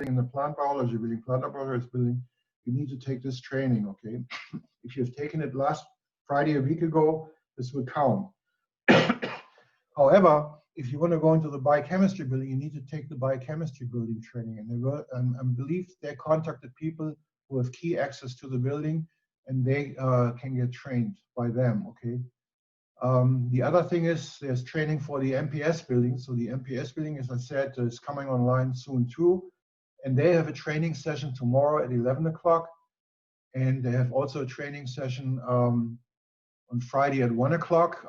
in the plant biology building, plant laboratories building, you need to take this training, okay? If you've taken it last Friday, a week ago, this will count. However, if you want to go into the biochemistry building, you need to take the biochemistry building training. And they will, I believe they contacted people who have key access to the building, and they can get trained by them, okay? The other thing is there's training for the MPS building. So the MPS building, as I said, is coming online soon too. And they have a training session tomorrow at 11 o'clock. And they have also a training session on Friday at 1 o'clock.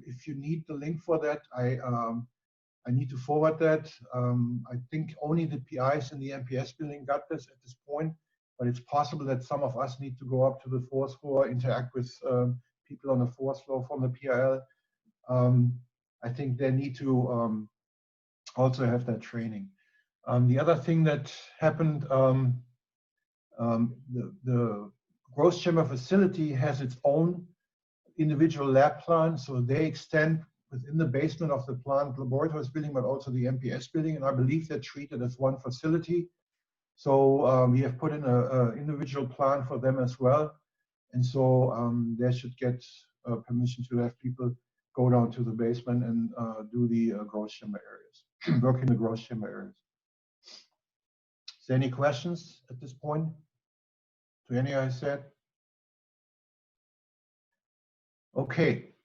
If you need the link for that, I need to forward that. I think only the PIs in the MPS building got this at this point, but it's possible that some of us need to go up to the 4th floor, interact with people on the 4th floor from the PRL. I think they need to also have that training. The other thing that happened, the growth chamber facility has its own individual lab plan, so they extend within the basement of the plant laboratories building, but also the MPS building, and I believe they're treated as one facility. So we have put in an individual plan for them as well, and so they should get permission to have people go down to the basement and do the growth chamber areas, work in the growth chamber areas. Is there any questions at this point to any I said? Okay,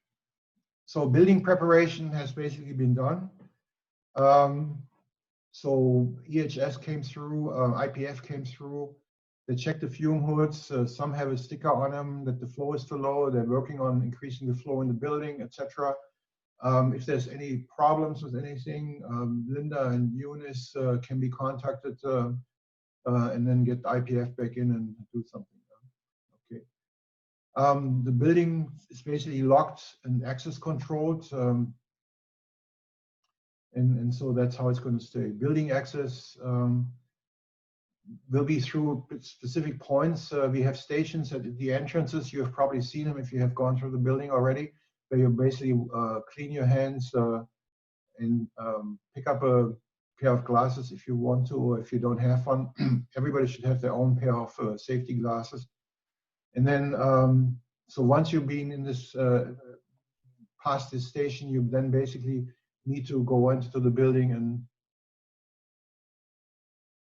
so building preparation has basically been done. So EHS came through, IPF came through. They checked the fume hoods. Some have a sticker on them that the flow is too low. They're working on increasing the flow in the building, etc. If there's any problems with anything, Linda and Eunice can be contacted and then get the IPF back in and do something. Okay. The building is basically locked and access controlled. And so that's how it's going to stay. Building access will be through specific points. We have stations at the entrances. You have probably seen them if you have gone through the building already, where you basically clean your hands and pick up a pair of glasses if you want to, or if you don't have one. Everybody should have their own pair of safety glasses. And then, so once you've been in this, past this station, you then basically need to go into the building.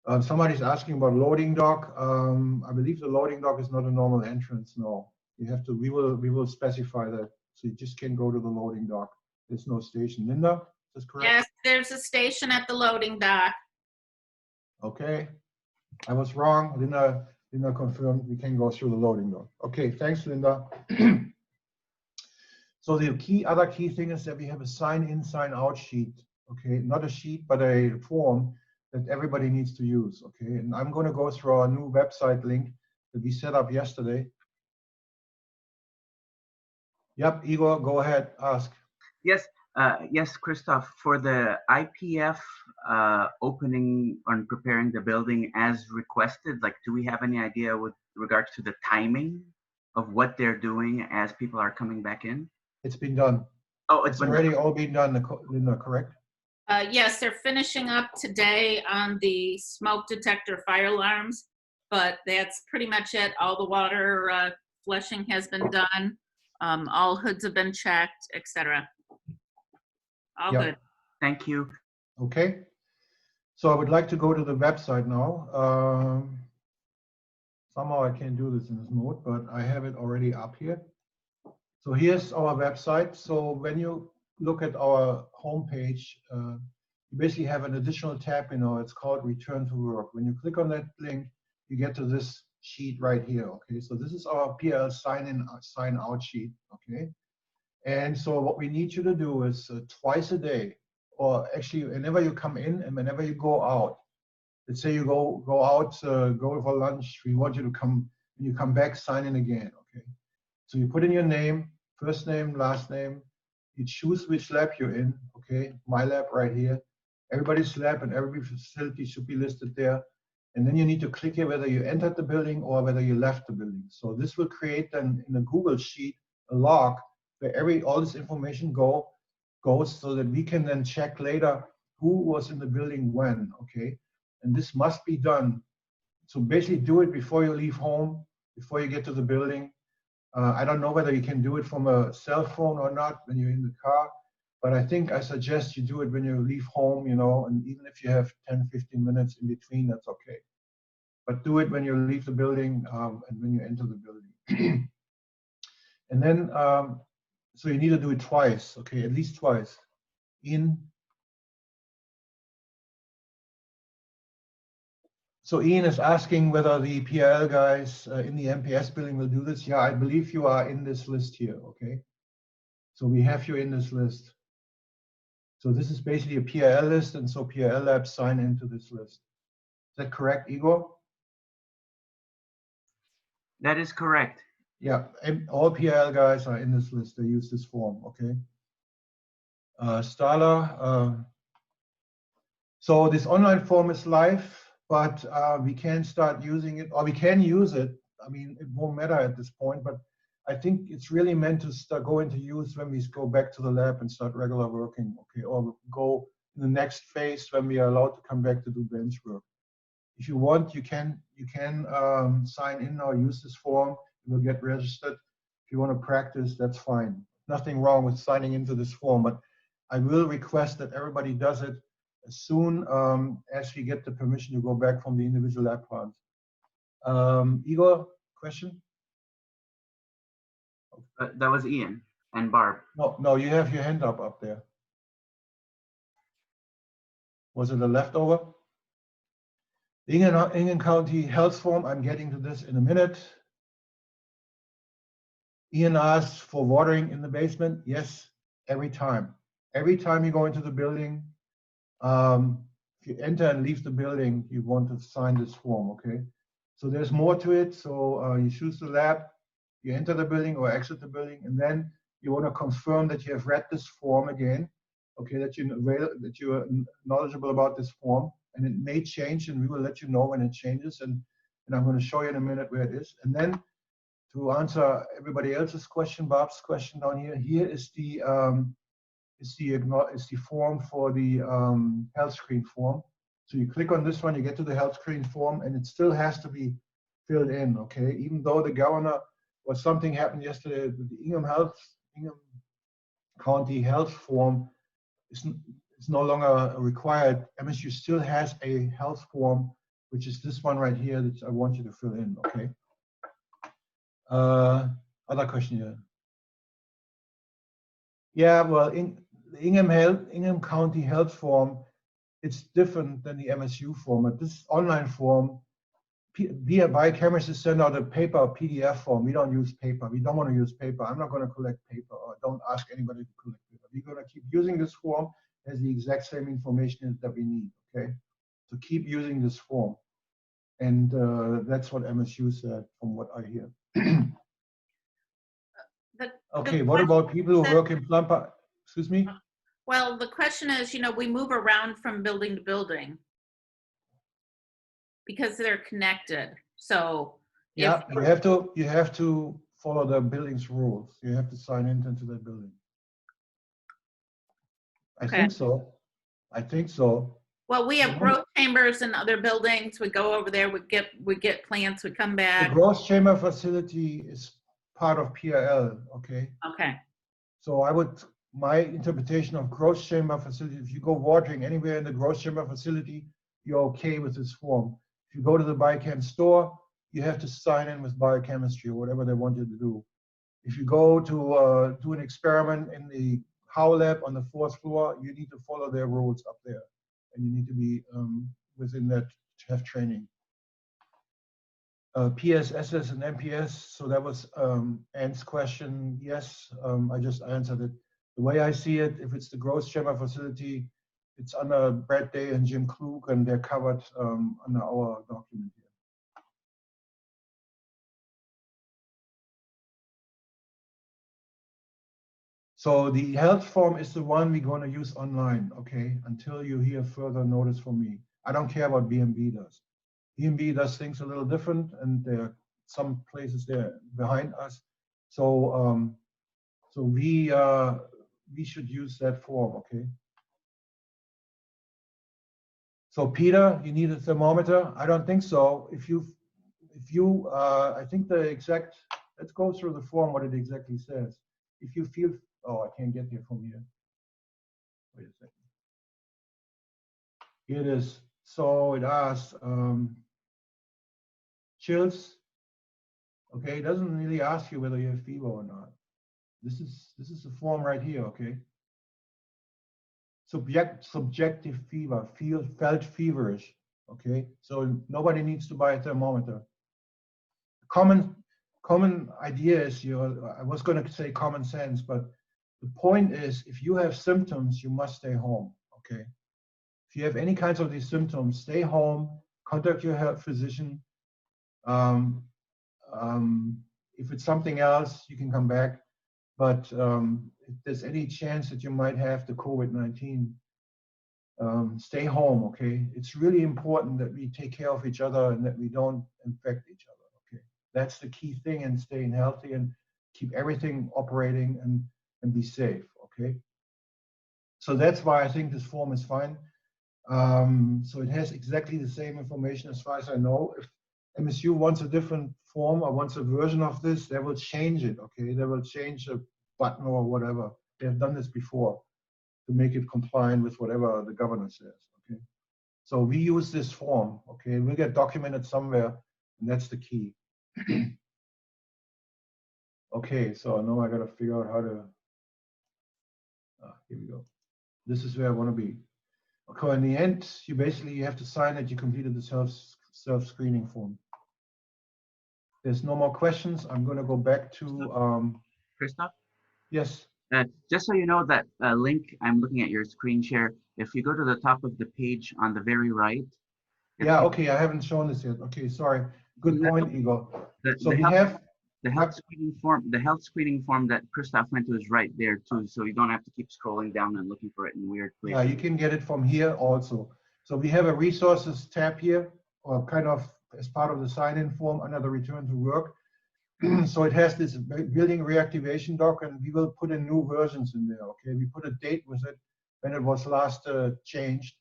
And somebody's asking about loading dock. I believe the loading dock is not a normal entrance. No, you have to. We will specify that. So you just can't go to the loading dock. There's no station. Linda, is this correct? Yes, there's a station at the loading dock. Okay, I was wrong. Linda confirmed we can go through the loading dock. Okay, thanks, Linda. So the other key thing is that we have a sign-in, sign-out sheet. Okay, not a sheet, but a form that everybody needs to use. Okay, and I'm going to go through our new website link that we set up yesterday. Yep, Igor, go ahead, ask. Yes, yes, Christoph, for the IPF opening and preparing the building as requested, like, do we have any idea with regards to the timing of what they're doing as people are coming back in? It's been done. Oh, it's already all been done, Linda, correct? Yes, they're finishing up today on the smoke detector fire alarms, but that's pretty much it. All the water flushing has been done. All hoods have been checked, etc. All good. Thank you. Okay. So I would like to go to the website now. Somehow I can't do this in this mode, but I have it already up here. So here's our website. So when you look at our homepage, you basically have an additional tab, it's called Return to Work. When you click on that link, you get to this sheet right here, okay? So this is our PRL sign-in, sign-out sheet, okay? And so what we need you to do is twice a day, or actually whenever you come in and whenever you go out. Let's say you go out, go for lunch, we want you to come, when you come back, sign in again, okay? So you put in your name, first name, last name, you choose which lab you're in, okay? My lab right here. Everybody's lab and every facility should be listed there. And then you need to click here whether you entered the building or whether you left the building. So this will create then in a Google Sheet a log where all this information goes so that we can then check later who was in the building when, okay? and this must be done. So basically do it before you leave home, before you get to the building. I don't know whether you can do it from a cell phone or not when you're in the car, but I suggest you do it when you leave home, you know, and even if you have 10, 15 minutes in between, that's okay. But do it when you leave the building and when you enter the building. And then, so you need to do it twice, okay, at least twice. So Ian is asking whether the PRL guys in the MPS building will do this. Yeah, I believe you are in this list here, okay? So we have you in this list. So this is basically a PRL list, and so PRL labs sign into this list. Is that correct, Igor? That is correct. Yeah, and all PRL guys are in this list. They use this form, okay? Stala, so this online form is live, but we can start using it, or we can use it. I mean, it won't matter at this point, but I think it's really meant to start go into use when we go back to the lab and start regular working, okay? Or go in the next phase when we are allowed to come back to do bench work. If you want, you can sign in or use this form. You will get registered. If you want to practice, that's fine. Nothing wrong with signing into this form, but I will request that everybody does it as soon as we get the permission to go back from the individual lab plans. Igor, question? That was Ian and Barb. No, you have your hand up there. Was it a leftover? Ingham County Health Form, I'm getting to this in a minute. Ian asked for watering in the basement. Yes, every time. Every time you go into the building, if you enter and leave the building, you want to sign this form, okay? So there's more to it. So you choose the lab, you enter the building or exit the building, and then you want to confirm that you have read this form again, okay, that you are knowledgeable about this form, and it may change, and we will let you know when it changes, and I'm going to show you in a minute where it is. And then to answer everybody else's question, Bob's question down here, here is the form for the health screen form. So you click on this one, you get to the health screen form, and it still has to be filled in, okay? Even though the governor, or something happened yesterday with the Ingham County Health form is no longer required. MSU still has a health form, which is this one right here that I want you to fill in, okay? Other question here. Yeah, well, in the Ingham County Health form, it's different than the MSU form. But this online form, biochemists send out a paper PDF form. We don't use paper. We don't want to use paper. I'm not going to collect paper, or don't ask anybody to collect paper. We're going to keep using this form. It has the exact same information that we need, okay? So keep using this form. And that's what MSU said, from what I hear. Okay, what about people who work in plumber? Excuse me? Well, the question is, you know, we move around from building to building because they're connected. So yeah, you have to follow the building's rules. You have to sign into the building. I think so. I think so. Well, we have growth chambers in other buildings. We go over there. We get plants. We come back. The growth chamber facility is part of PRL. Okay. Okay. So my interpretation of growth chamber facility, if you go watering anywhere in the growth chamber facility, you're okay with this form. If you go to the biochem store, you have to sign in with biochemistry or whatever they want you to do. If you go to do an experiment in the Howe lab on the 4th floor, you need to follow their rules up there, and you need to be within that to have training. PSSS and MPS, so that was Ann's question. Yes, I just answered it. The way I see it, if it's the growth chamber facility, it's under Brad Day and Jim Klug, and they're covered under our document here. So the health form is the one we're going to use online, okay, until you hear further notice from me. I don't care what BMB does. BMB does things a little different, and there are some places there behind us. So so we should use that form, okay? So Peter, you need a thermometer? I don't think so. I think the exact, let's go through the form, what it exactly says. If you feel, oh, I can't get here from here. Wait a second. Here it is. So it asks, chills. Okay, it doesn't really ask you whether you have fever or not. This is the form right here, okay? Subjective fever, felt feverish, okay? So nobody needs to buy a thermometer. Common idea is, I was going to say common sense, but the point is, if you have symptoms, you must stay home, okay? If you have any kinds of these symptoms, stay home, contact your health physician. If it's something else, you can come back. But if there's any chance that you might have the COVID-19, stay home, okay? It's really important that we take care of each other and that we don't infect each other, okay? That's the key thing in staying healthy and keep everything operating and be safe, okay? So that's why I think this form is fine. So it has exactly the same information as far as I know. If MSU wants a different form or wants a version of this, they will change it, okay? They will change a button or whatever. They have done this before to make it compliant with whatever the governor says, okay? So we use this form, okay? We'll get documented somewhere, and that's the key. Okay, so now I gotta figure out how to, here we go. This is where I wanna be. Okay, in the end, you basically have to sign that you completed the self-screening form. There's no more questions. I'm gonna go back to, Christoph? yes. Just so you know, that link, I'm looking at your screen share. If you go to the top of the page on the very right. Yeah, okay, I haven't shown this yet. Okay, sorry. Good point, Igor. So we have the health screening form that Christoph went to is right there too, so you don't have to keep scrolling down and looking for it in weird places. Yeah, you can get it from here also. So we have a resources tab here, or kind of as part of the sign-in form under the return to work. So it has this building reactivation doc, and we will put in new versions in there, okay? We put a date with it when it was last changed,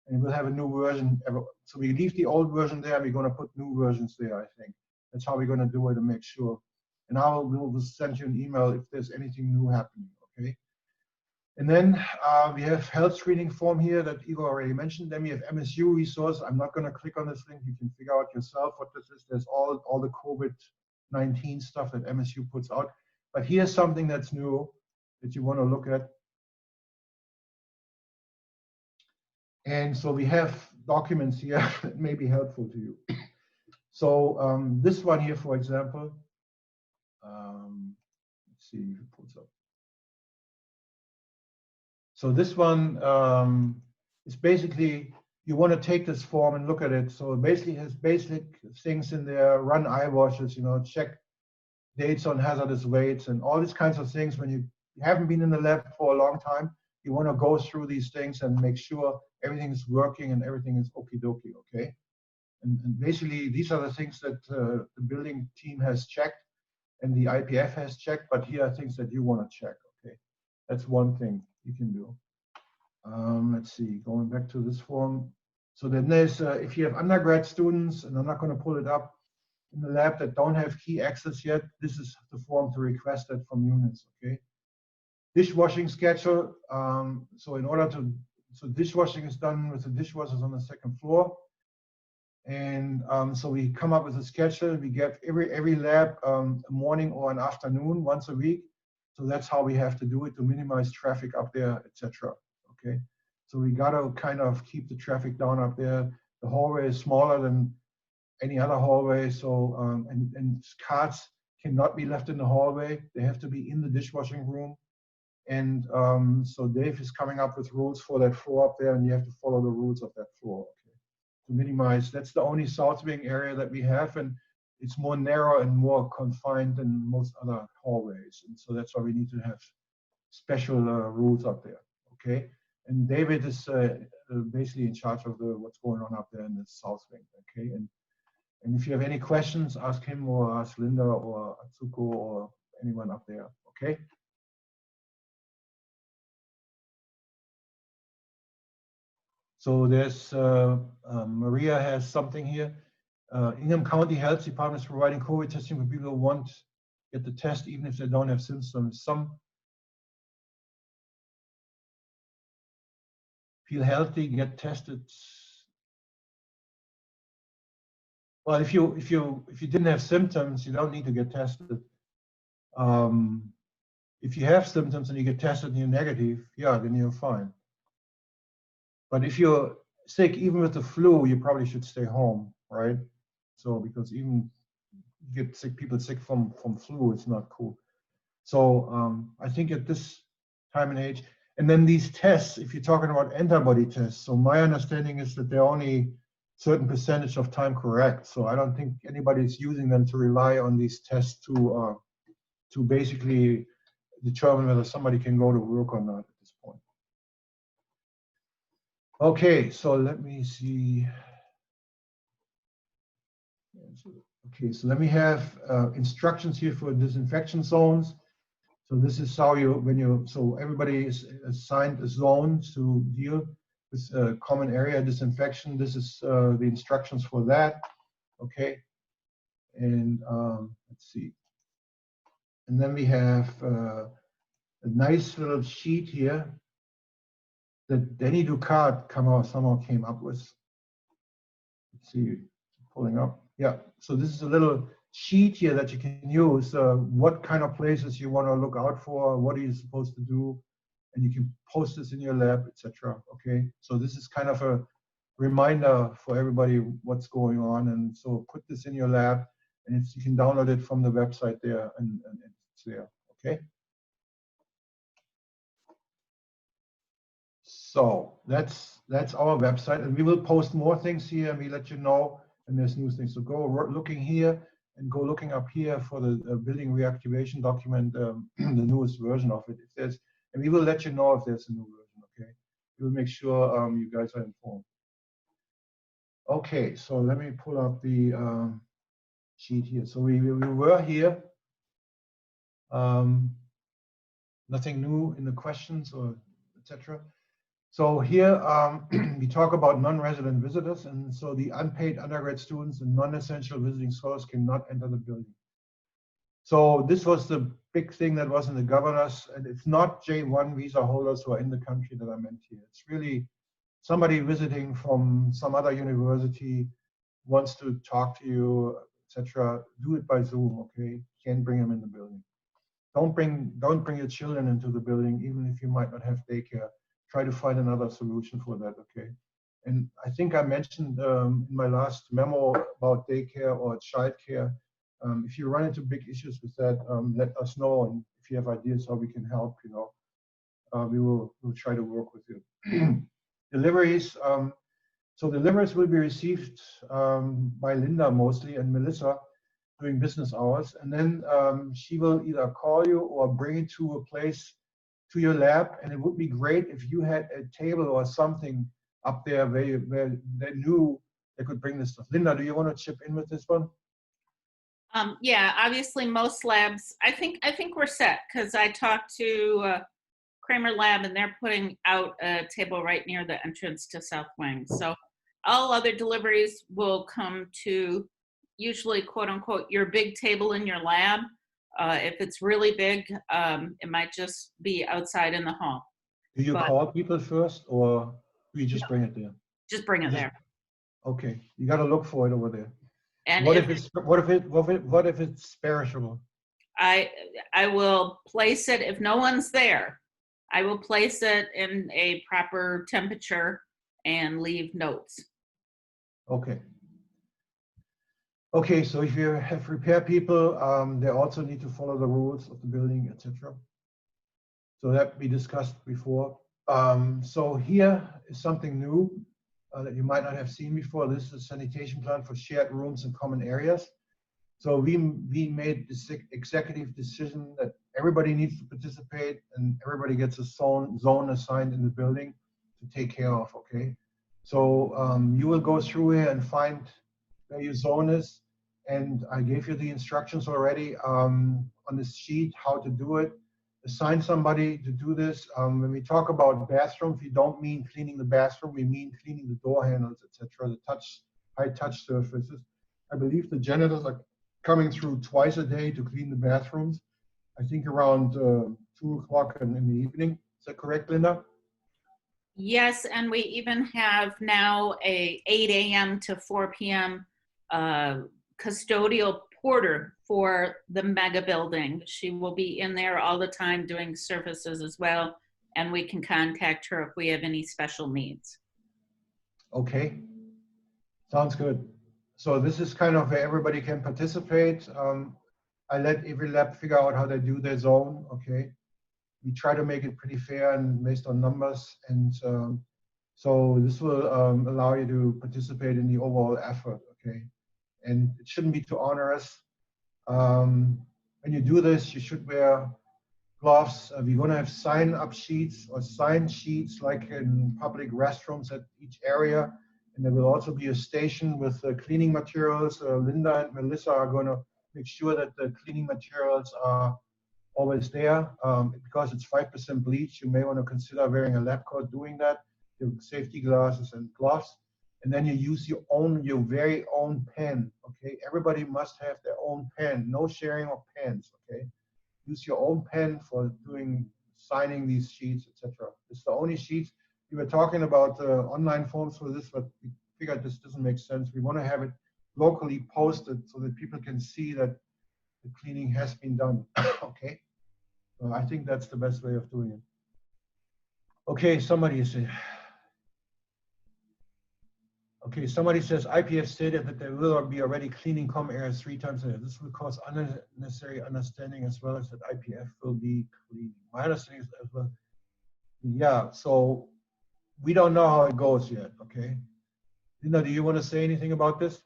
and we'll have a new version. So we leave the old version there, and we're gonna put new versions there, I think. That's how we're gonna do it to make sure. And we will send you an email if there's anything new happening, okay? And then we have health screening form here that Igor already mentioned. Then we have MSU resource. I'm not going to click on this link. You can figure out yourself what this is. There's all the COVID-19 stuff that MSU puts out. But here's something that's new that you want to look at. And so we have documents here that may be helpful to you. So this one here, for example, let's see if it pulls up. So this one is basically, you want to take this form and look at it. So it basically has basic things in there, run eye washes, check dates on hazardous weights and all these kinds of things. When you haven't been in the lab for a long time, you want to go through these things and make sure everything is working and everything is okie dokie, okay? And basically, these are the things that the building team has checked and the IPF has checked, but here are things that you want to check, okay? That's one thing you can do. Let's see, going back to this form. So then there's, if you have undergrad students, and I'm not going to pull it up, in the lab that don't have key access yet, this is the form to request it from units, okay? Dishwashing schedule, so dishwashing is done with the dishwashers on the second floor. And so we come up with a schedule. We get every lab a morning or an afternoon once a week. So that's how we have to do it to minimize traffic up there, etc. Okay, so we gotta kind of keep the traffic down up there. The hallway is smaller than any other hallway, so and carts cannot be left in the hallway. They have to be in the dishwashing room. And so Dave is coming up with rules for that floor up there, and you have to follow the rules of that floor. Okay, to minimize. That's the only south wing area that we have, and it's more narrow and more confined than most other hallways. And so that's why we need to have special rules up there. Okay, and David is basically in charge of what's going on up there in the south wing. Okay, and if you have any questions, ask him or ask Linda or Atsuko or anyone up there. Okay. So there's, Maria has something here. Ingham County Health Department is providing COVID testing for people who want to get the test even if they don't have symptoms. Some feel healthy, get tested. Well, if you didn't have symptoms, you don't need to get tested. If you have symptoms and you get tested and you're negative, yeah, then you're fine. But if you're sick, even with the flu, you probably should stay home, right? So because even get sick, people sick from flu, it's not cool. So I think at this time and age, and then these tests, if you're talking about antibody tests, so my understanding is that they're only certain percentage of time correct. So I don't think anybody's using them to rely on these tests to basically determine whether somebody can go to work or not at this point. Okay, so let me see. Okay, so let me have instructions here for disinfection zones. So this is how so everybody is assigned a zone to deal with common area disinfection. This is the instructions for that. Okay, and let's see. And then we have a nice little sheet here that Denny Ducat somehow came up with. Let's see, pulling up. Yeah, so this is a little sheet here that you can use. What kind of places you want to look out for, what are you supposed to do, and you can post this in your lab, etc. Okay, so this is kind of a reminder for everybody what's going on, and so put this in your lab, and you can download it from the website there, and it's there. Okay. So that's our website, and we will post more things here, and we let you know when there's new things. So go looking here and go looking up here for the building reactivation document, the newest version of it. If there's, and we will let you know if there's a new version. Okay, we'll make sure you guys are informed. Okay, so let me pull up the sheet here. So we were here. Nothing new in the questions or etc. So here we talk about non-resident visitors, and so the unpaid undergrad students and non-essential visiting scholars cannot enter the building. So this was the big thing that was in the governors, and it's not J1 visa holders who are in the country that I meant here. It's really somebody visiting from some other university wants to talk to you, etc. Do it by Zoom, okay? Can't bring them in the building. Don't bring your children into the building, even if you might not have daycare. Try to find another solution for that, okay? And I think I mentioned in my last memo about daycare or childcare. If you run into big issues with that, let us know. And if you have ideas how we can help, you know, we'll try to work with you. Deliveries. So deliveries will be received by Linda mostly and Melissa during business hours. And then she will either call you or bring it to a place, to your lab. And it would be great if you had a table or something up there where they knew they could bring this stuff. Linda, do you want to chip in with this one? Yeah, obviously most labs, I think we're set, because I talked to Kramer Lab and they're putting out a table right near the entrance to South Wing. So all other deliveries will come to usually, quote unquote, your big table in your lab. If it's really big, it might just be outside in the hall. Do you call people first, or do you just bring it there? Just bring it there. Okay, you got to look for it over there. And what if it's perishable? I will place it, if no one's there, I will place it in a proper temperature and leave notes. Okay. Okay, so if you have repair people, they also need to follow the rules of the building, etc. So that we discussed before. So here is something new that you might not have seen before. This is a sanitation plan for shared rooms and common areas. So we made this executive decision that everybody needs to participate and everybody gets a zone assigned in the building to take care of, okay? So you will go through here and find where your zone is. And I gave you the instructions already on this sheet, how to do it. assign somebody to do this. When we talk about bathrooms, we don't mean cleaning the bathroom, we mean cleaning the door handles, etc., the high touch surfaces. I believe the janitors are coming through twice a day to clean the bathrooms. I think around 2 o'clock in the evening. Is that correct, Linda? Yes, and we even have now a 8 a.m. to 4 p.m. Custodial porter for the mega building. She will be in there all the time doing services as well, and we can contact her if we have any special needs. Okay, sounds good. So this is kind of where everybody can participate. I let every lab figure out how they do their zone, okay? We try to make it pretty fair and based on numbers. And so this will allow you to participate in the overall effort, okay? And it shouldn't be too onerous. When you do this, you should wear gloves. We're gonna have sign-up sheets or sign sheets like in public restrooms at each area. And there will also be a station with cleaning materials. Linda and Melissa are gonna make sure that the cleaning materials are always there. Because it's 5% bleach, you may want to consider wearing a lab coat doing that, your safety glasses and gloves. And then you use your very own pen, okay? Everybody must have their own pen, no sharing of pens, okay? Use your own pen for signing these sheets, etc. It's the only sheets. We were talking about online forms for this, but we figured this doesn't make sense. We want to have it locally posted so that people can see that the cleaning has been done, okay? So I think that's the best way of doing it. Okay, somebody says IPF stated that there will be already cleaning common areas 3 times a day. This will cause unnecessary understanding as well as that IPF will be cleaning. My understanding is as well. Yeah, so we don't know how it goes yet, okay? Linda, do you want to say anything about this?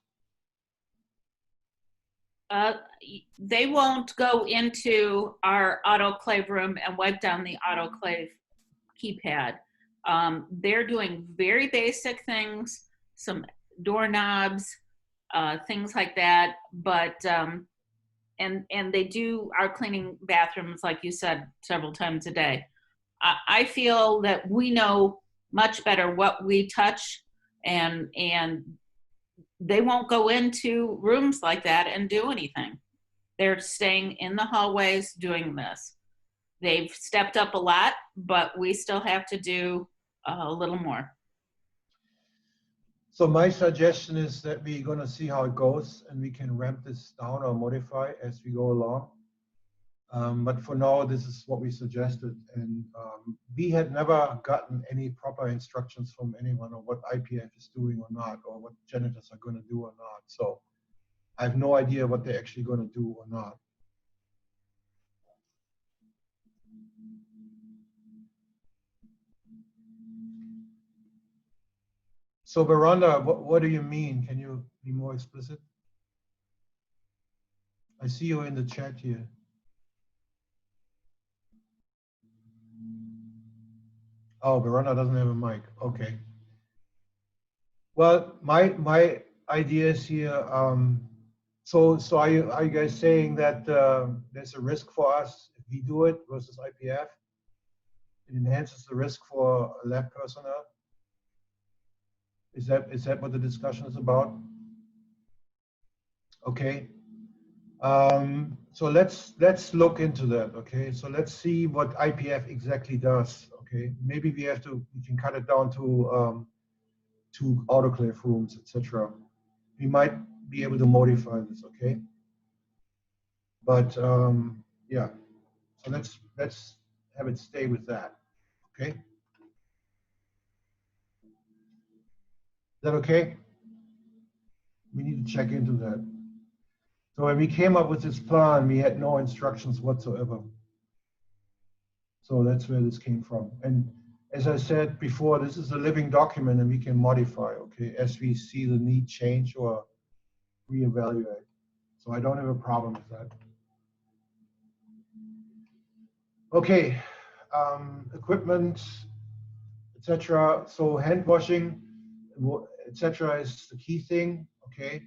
They won't go into our autoclave room and wipe down the autoclave keypad. They're doing very basic things, some doorknobs, things like that, but and they are cleaning bathrooms, like you said, several times a day. I feel that we know much better what we touch, and they won't go into rooms like that and do anything. They're staying in the hallways doing this. They've stepped up a lot, but we still have to do a little more. So my suggestion is that we're going to see how it goes and we can ramp this down or modify as we go along. But for now, this is what we suggested. And we had never gotten any proper instructions from anyone on what IPF is doing or not, or what janitors are going to do or not. So I have no idea what they're actually going to do or not. So Veranda, what do you mean? Can you be more explicit? I see you in the chat here. Oh, Verona doesn't have a mic. Okay. Well, my idea is here. So are you guys saying that there's a risk for us if we do it versus IPF? It enhances the risk for lab personnel. Is that what the discussion is about? Okay. So let's look into that. Okay. So let's see what IPF exactly does. Okay. Maybe we can cut it down to autoclave rooms, etc. We might be able to modify this. Okay. But yeah. So let's have it stay with that. Okay. Is that okay? We need to check into that. So when we came up with this plan, we had no instructions whatsoever. So that's where this came from. And as I said before, this is a living document and we can modify, okay, as we see the need change or reevaluate. So I don't have a problem with that. Okay, equipment, etc. So hand washing, etc. is the key thing, okay?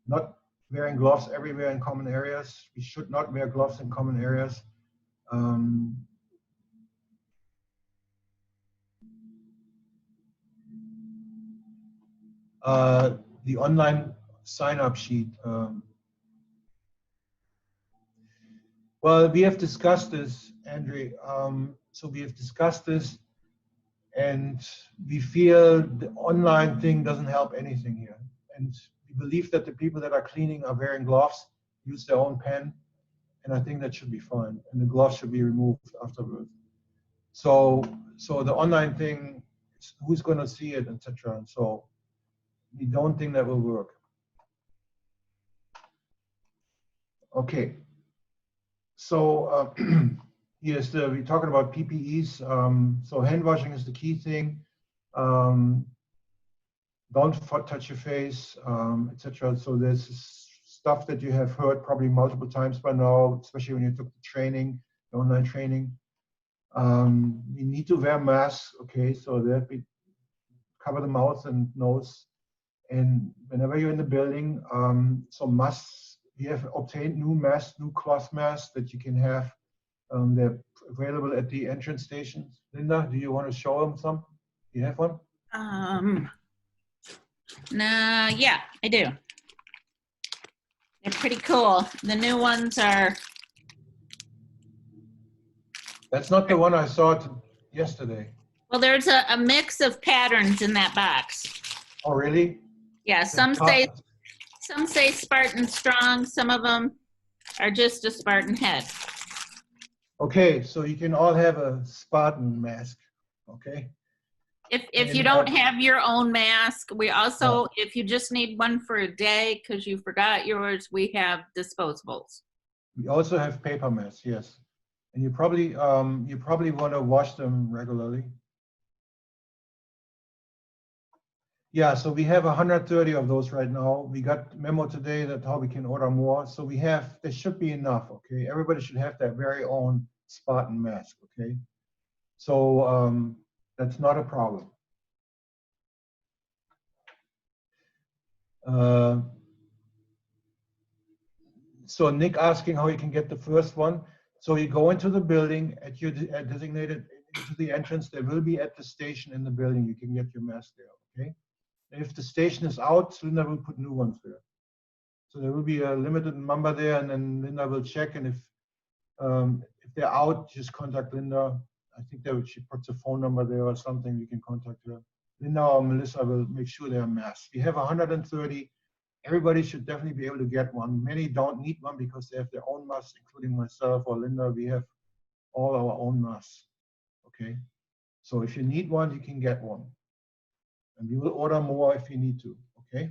Not wearing gloves everywhere in common areas. We should not wear gloves in common areas. The online sign-up sheet. Well, we have discussed this, Andre. So we have discussed this, and we feel the online thing doesn't help anything here. And we believe that the people that are cleaning are wearing gloves, use their own pen, and I think that should be fine. And the gloves should be removed afterwards. So the online thing, who's going to see it, etc. And so we don't think that will work. Okay. So yes, we're talking about PPEs. So hand washing is the key thing. Don't touch your face, etc. So there's stuff that you have heard probably multiple times by now, especially when you took the training, the online training. You need to wear masks, okay, so that we cover the mouth and nose. And whenever you're in the building, so masks, we have obtained new masks, new cloth masks that you can have. They're available at the entrance stations. Linda, do you want to show them some? Do you have one? Nah, yeah, I do. They're pretty cool. The new ones are. That's not the one I saw yesterday. Well, there's a mix of patterns in that box. Oh, really? Yeah, some say Spartan Strong. Some of them are just a Spartan head. Okay, so you can all have a Spartan mask, okay? If you don't have your own mask, we also, if you just need one for a day because you forgot yours, we have disposables. We also have paper masks, yes. And you probably want to wash them regularly. Yeah, so we have 130 of those right now. We got memo today that how we can order more. So we have, there should be enough, okay? Everybody should have their very own Spartan mask, okay? So that's not a problem. So Nick asking how you can get the first one. So you go into the building at your designated, into the entrance. There will be at the station in the building. You can get your mask there, okay? If the station is out, Linda will put new ones there. So there will be a limited number there, and then Linda will check. And if they're out, just contact Linda. I think she puts a phone number there or something. You can contact her. Linda or Melissa will make sure they are masked. We have 130. Everybody should definitely be able to get one. Many don't need one because they have their own masks, including myself or Linda. We have all our own masks. Okay. So if you need one, you can get one. And we will order more if you need to, okay?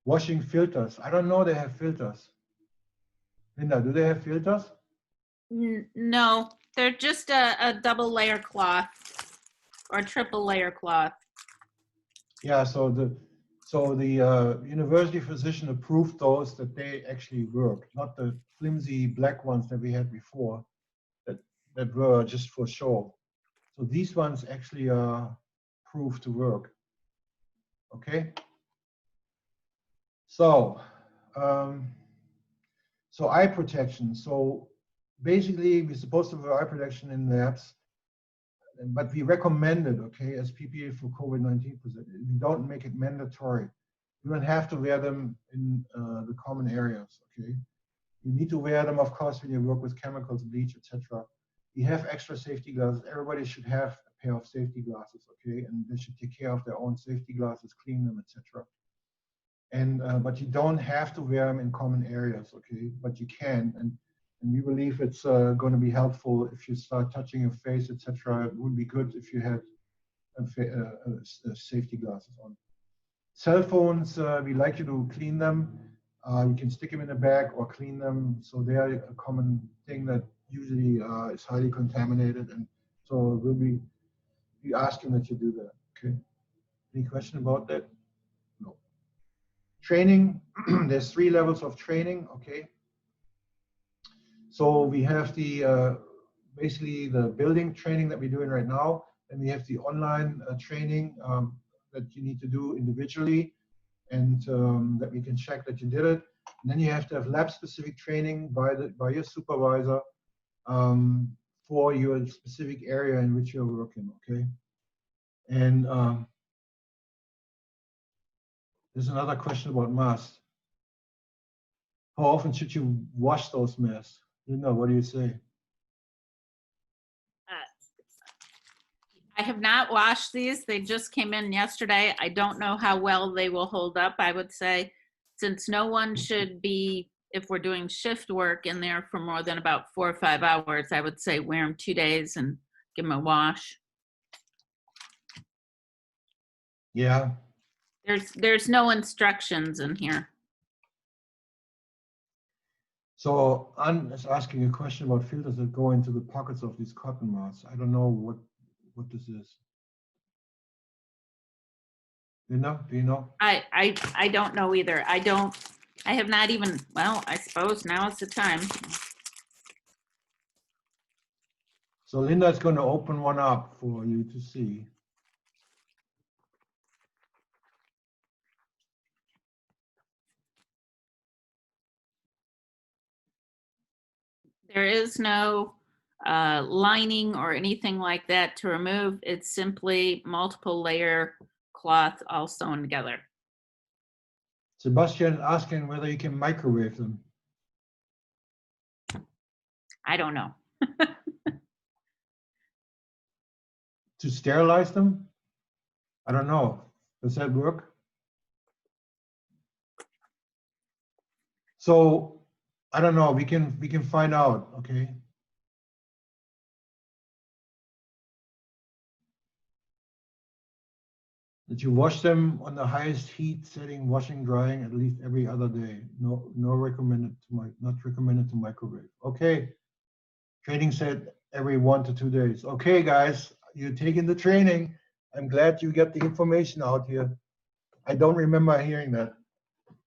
Washing filters. I don't know they have filters. Linda, do they have filters? No, they're just a double layer cloth or triple layer cloth. Yeah, so the university physician approved those that they actually work, not the flimsy black ones that we had before that were just for show. So these ones actually are proved to work. Okay. So, so eye protection. So basically, we're supposed to wear eye protection in labs, but we recommend it, okay, as PPA for COVID-19. We don't make it mandatory. You don't have to wear them in the common areas, okay? You need to wear them, of course, when you work with chemicals, bleach, etc. We have extra safety glasses. Everybody should have a pair of safety glasses, okay? And they should take care of their own safety glasses, clean them, etc. And but you don't have to wear them in common areas, okay? But you can, and we believe it's going to be helpful if you start touching your face, etc. It would be good if you had safety glasses on. Cell phones, we like you to clean them. You can stick them in a bag or clean them. So they are a common thing that usually is highly contaminated, and so we'll be asking that you do that. Okay. Any question about that? No. Training. There's 3 levels of training. Okay. So we have the basically the building training that we're doing right now, and we have the online training that you need to do individually, and that we can check that you did it. And then you have to have lab-specific training by your supervisor for your specific area in which you're working. Okay. And There's another question about masks. How often should you wash those masks? Linda, what do you say? I have not washed these. They just came in yesterday. I don't know how well they will hold up. I would say, since no one should be, if we're doing shift work in there for more than about 4 or 5 hours, I would say wear them 2 days and give them a wash. Yeah. There's no instructions in here. So Anne is asking a question about filters that go into the pockets of these cotton masks. I don't know what this is. Linda, do you know? I don't know either. I have not even, well, I suppose now is the time. So Linda is going to open one up for you to see. There is no lining or anything like that to remove. It's simply multiple layer cloth all sewn together. Sebastian is asking whether you can microwave them. I don't know. To sterilize them? I don't know. Does that work? So I don't know. We can find out. Okay. That you wash them on the highest heat setting, washing, drying at least every other day. No recommended to not recommended to microwave. Okay. Training said every 1 to 2 days. Okay, guys, you're taking the training. I'm glad you get the information out here. I don't remember hearing that,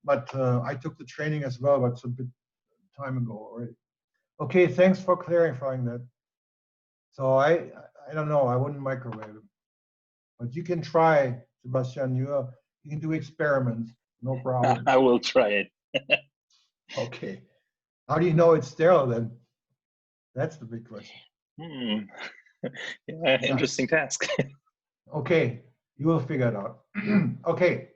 but I took the training as well, but it's a bit time ago already. Okay, thanks for clarifying that. So I don't know. I wouldn't microwave it, but you can try, Sebastian. You can do experiments. No problem. I will try it. Okay. How do you know it's sterile then? That's the big question. Yeah, interesting task. Okay, you will figure it out. Okay,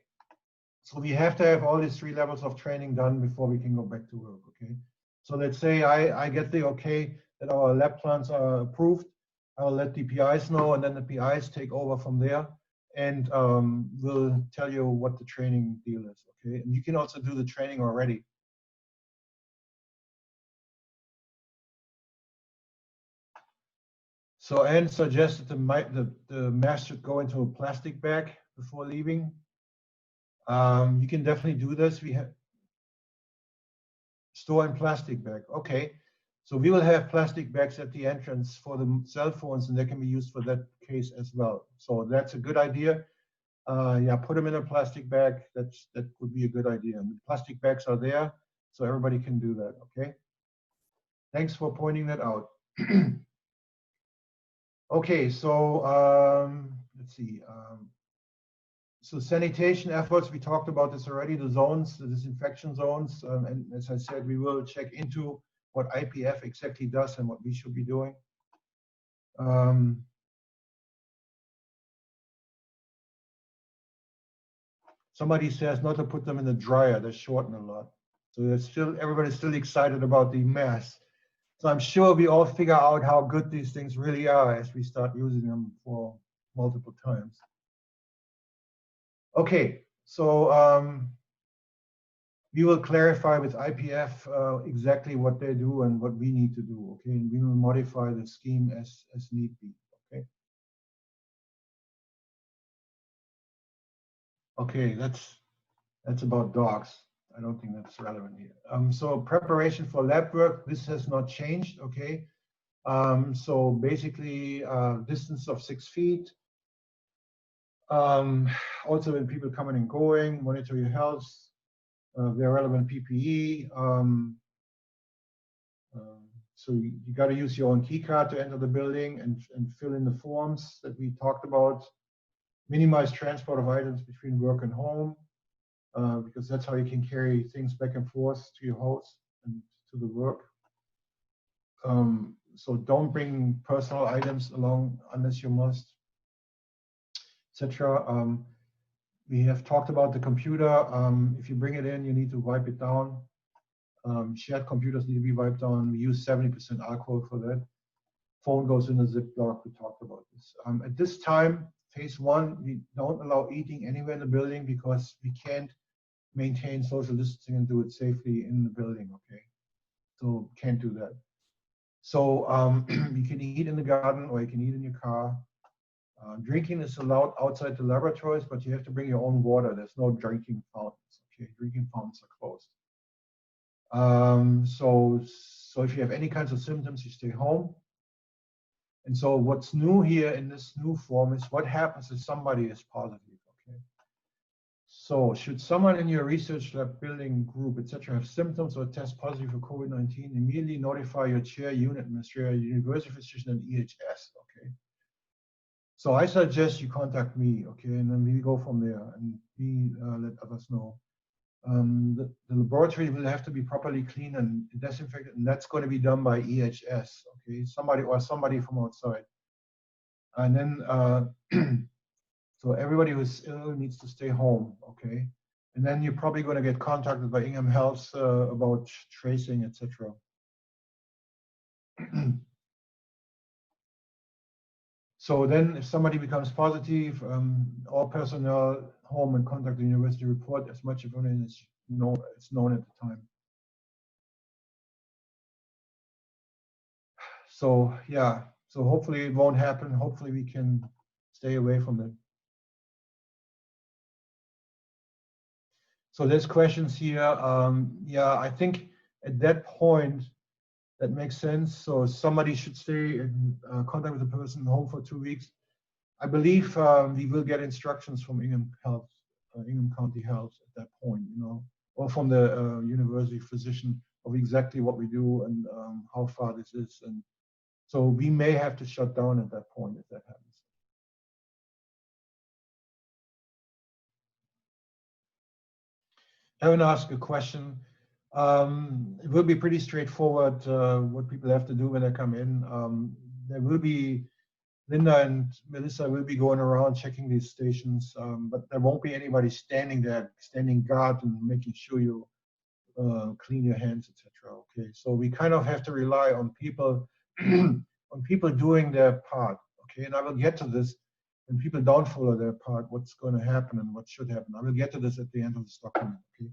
so we have to have all these 3 levels of training done before we can go back to work. Okay, so let's say I get the okay that our lab plans are approved. I'll let the PIs know, and then the PIs take over from there, and we'll tell you what the training deal is. Okay, and you can also do the training already. So Anne suggested the mask should go into a plastic bag before leaving. You can definitely do this. We have store in plastic bag. Okay, so we will have plastic bags at the entrance for the cell phones, and they can be used for that case as well. So that's a good idea. Yeah, put them in a plastic bag. That would be a good idea. And the plastic bags are there, so everybody can do that. Okay. Thanks for pointing that out. Okay, so let's see. So sanitation efforts, we talked about this already, the zones, the disinfection zones. And as I said, we will check into what IPF exactly does and what we should be doing. Somebody says not to put them in the dryer, they shorten a lot. So everybody's still excited about the mask. So I'm sure we all figure out how good these things really are as we start using them for multiple times. Okay, so we will clarify with IPF exactly what they do and what we need to do. Okay, and we will modify the scheme as need be. Okay. Okay, that's about dogs. I don't think that's relevant here. So preparation for lab work, this has not changed. Okay. So basically, distance of 6 feet. Also, when people coming and going, monitor your health. Their relevant PPE. So you got to use your own key card to enter the building and fill in the forms that we talked about. Minimize transport of items between work and home, because that's how you can carry things back and forth to your house and to the work. So don't bring personal items along unless you must, etc. We have talked about the computer. If you bring it in, you need to wipe it down. Shared computers need to be wiped down. We use 70% alcohol for that. Phone goes in a Ziploc. We talked about this. At this time, phase one, we don't allow eating anywhere in the building because we can't maintain social distancing and do it safely in the building, okay? So can't do that. So you can eat in the garden or you can eat in your car. Drinking is allowed outside the laboratories, but you have to bring your own water. There's no drinking fountains, okay? Drinking fountains are closed. So if you have any kinds of symptoms, you stay home. And so what's new here in this new form is what happens if somebody is positive, okay? So should someone in your research lab, building group, etc., have symptoms or test positive for COVID-19, immediately notify your chair, unit administrator, university physician, and EHS, okay? So I suggest you contact me, okay, and then we go from there and we let others know. The laboratory will have to be properly cleaned and disinfected, and that's going to be done by EHS, okay, somebody from outside. And then, so everybody who's ill needs to stay home, okay? And then you're probably going to get contacted by Ingham Health about tracing, etc. So then if somebody becomes positive, all personnel home and contact the university report as much information as it's known at the time. So yeah, so hopefully it won't happen. Hopefully we can stay away from it. So there's questions here. Yeah, I think at that point, that makes sense. So somebody should stay in contact with the person home for 2 weeks. I believe we will get instructions from Ingham Health, Ingham County Health at that point, you know, or from the university physician of exactly what we do and how far this is. And so we may have to shut down at that point if that happens. Evan asked a question. It will be pretty straightforward what people have to do when they come in. There will be, Linda and Melissa will be going around checking these stations, but there won't be anybody standing there, standing guard and making sure you clean your hands, etc. Okay, so we kind of have to rely on people, on people doing their part. Okay, and I will get to this. When people don't follow their part, what's going to happen and what should happen. I will get to this at the end of this document. Okay.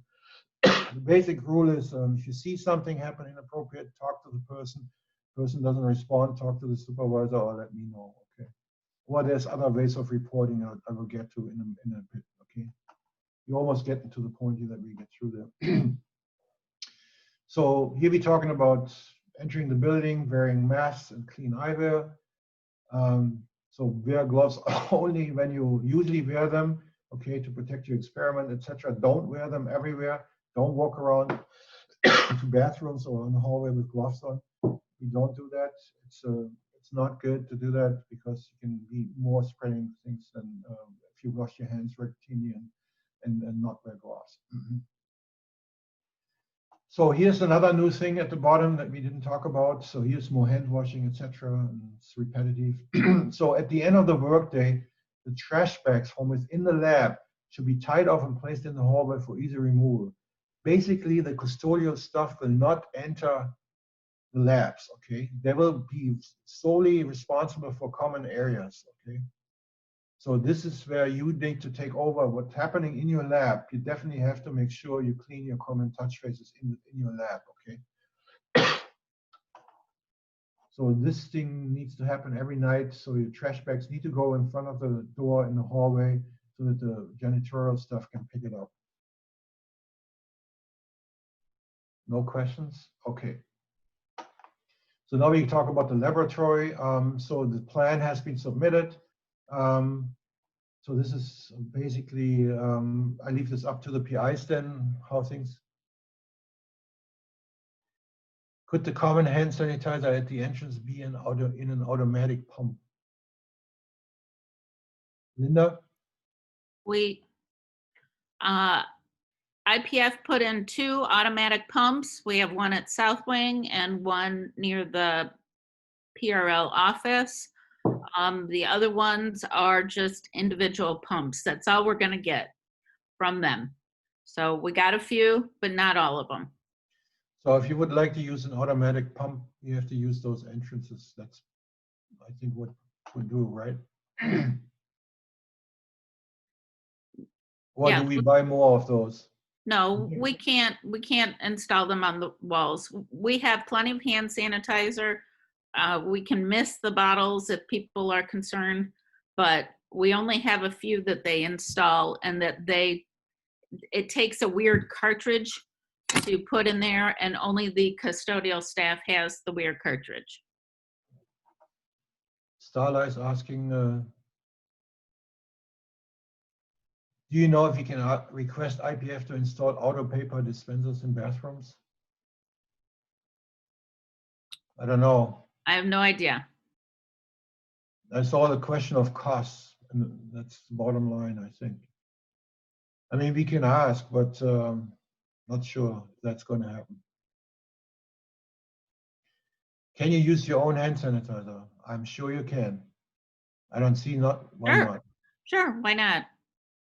The basic rule is if you see something happen inappropriate, talk to the person. Person doesn't respond, talk to the supervisor or let me know. Okay. Or there's other ways of reporting I will get to in a bit. Okay. You almost get to the point here that we get through there. So here we're talking about entering the building, wearing masks and clean eyewear. So wear gloves only when you usually wear them, okay, to protect your experiment, etc. Don't wear them everywhere. Don't walk around to bathrooms or in the hallway with gloves on. We don't do that. It's not good to do that because you can be more spreading things than if you wash your hands routinely and not wear gloves. So here's another new thing at the bottom that we didn't talk about. So here's more hand washing, etc. And it's repetitive. So at the end of the workday, the trash bags from within the lab should be tied off and placed in the hallway for easy removal. Basically, the custodial stuff will not enter the labs, okay? They will be solely responsible for common areas, okay? So this is where you need to take over what's happening in your lab. You definitely have to make sure you clean your common touch faces in your lab, okay? So this thing needs to happen every night. So your trash bags need to go in front of the door in the hallway so that the janitorial stuff can pick it up. No questions? Okay. So now we can talk about the laboratory. So the plan has been submitted. So this is basically, I leave this up to the PIs then, how things. Could the common hand sanitizer at the entrance be in an automatic pump? Linda? We, IPF put in 2 automatic pumps. We have one at South Wing and one near the PRL office. The other ones are just individual pumps. That's all we're going to get. from them. So we got a few, but not all of them. So if you would like to use an automatic pump, you have to use those entrances. That's, I think, what we do, right? Or Yeah. do we buy more of those? No, we can't install them on the walls. We have plenty of hand sanitizer. We can miss the bottles if people are concerned, but we only have a few that they install, and that it takes a weird cartridge to put in there, and only the custodial staff has the weird cartridge. Starla is asking, do you know if you can request IPF to install auto paper dispensers in bathrooms? I don't know. I have no idea. I saw the question of costs, and that's the bottom line, I think. I mean, we can ask, but not sure if that's going to happen. Can you use your own hand sanitizer? I'm sure you can. I don't see why Sure. not. Sure, why not?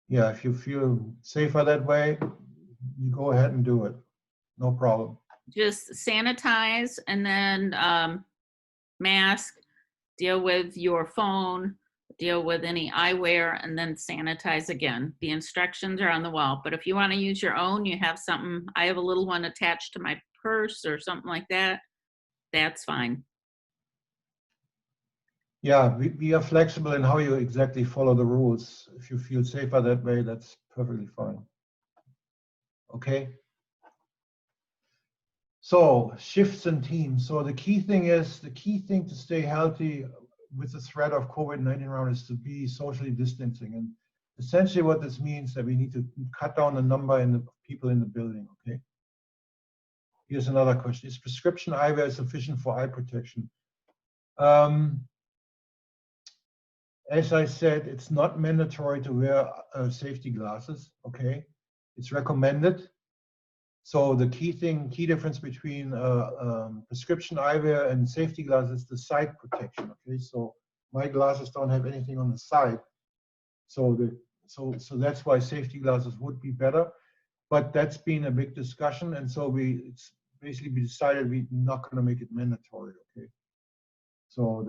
Yeah, if you feel safer that way, you go ahead and do it. No problem. Just sanitize, and then mask, deal with your phone, deal with any eyewear, and then sanitize again. The instructions are on the wall, but if you want to use your own, you have something, I have a little one attached to my purse or something like that, that's fine. Yeah, we are flexible in how you exactly follow the rules. If you feel safer that way, that's perfectly fine. Okay. So shifts and teams. So the key thing to stay healthy with the threat of COVID-19 around is to be socially distancing. And essentially what this means that we need to cut down the number of people in the building, okay? Here's another question. Is prescription eyewear sufficient for eye protection? As I said, it's not mandatory to wear safety glasses, okay? It's recommended. So the key difference between prescription eyewear and safety glasses is the side protection, okay? So my glasses don't have anything on the side. So that's why safety glasses would be better. But that's been a big discussion, and so we decided we're not going to make it mandatory, okay? So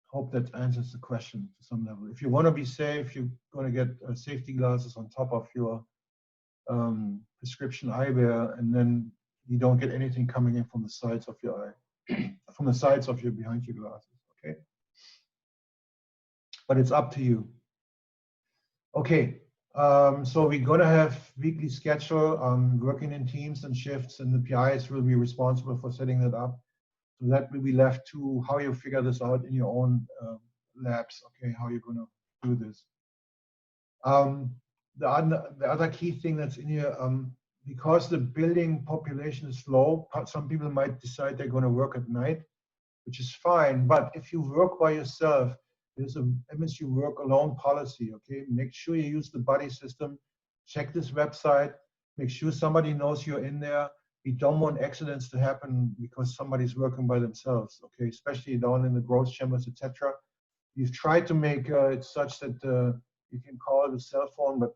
hope that answers the question to some level. If you want to be safe, you're going to get safety glasses on top of your prescription eyewear, and then you don't get anything coming in from the sides of your eye, from the sides of behind your glasses, okay? But it's up to you. Okay, so we're going to have weekly schedule, working in teams and shifts, and the PIs will be responsible for setting that up. So that will be left to how you figure this out in your own labs, okay, how you're going to do this. The other key thing that's in here, because the building population is low, some people might decide they're going to work at night, which is fine. But if you work by yourself, there's a MSU work alone policy, okay? Make sure you use the buddy system. Check this website. Make sure somebody knows you're in there. We don't want accidents to happen because somebody's working by themselves, okay? Especially down in the growth chambers, etc. We've tried to make it such that you can call the cell phone, but